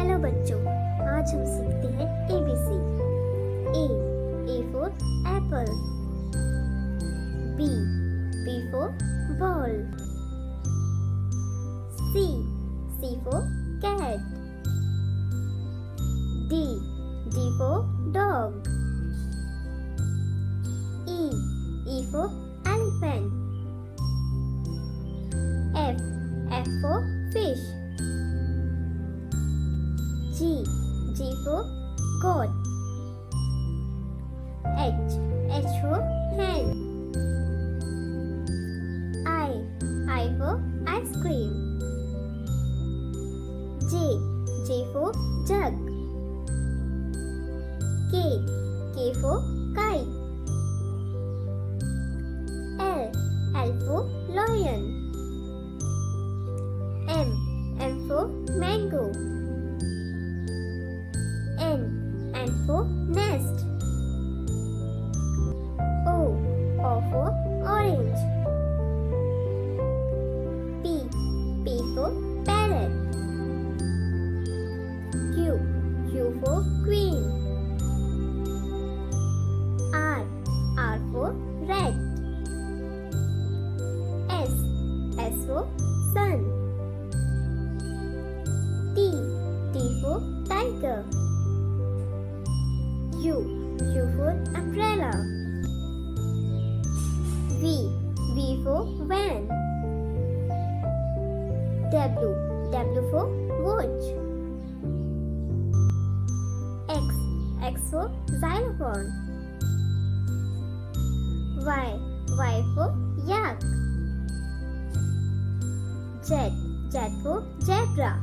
Hello बच्चों, आज हम सीखते हैं ABC। A for apple, B for ball, C for cat, D for dog, E for elephant, F for fish, G for goat, H for hen, I for ice cream, J for jug, K for kite, L for lion, M for mango, N for nest, O for orange, P for parrot, Q for queen, R for rat, S for sun, T for tiger, U for umbrella, V for van, W for watch, X for xylophone, Y for yak, Z for zebra,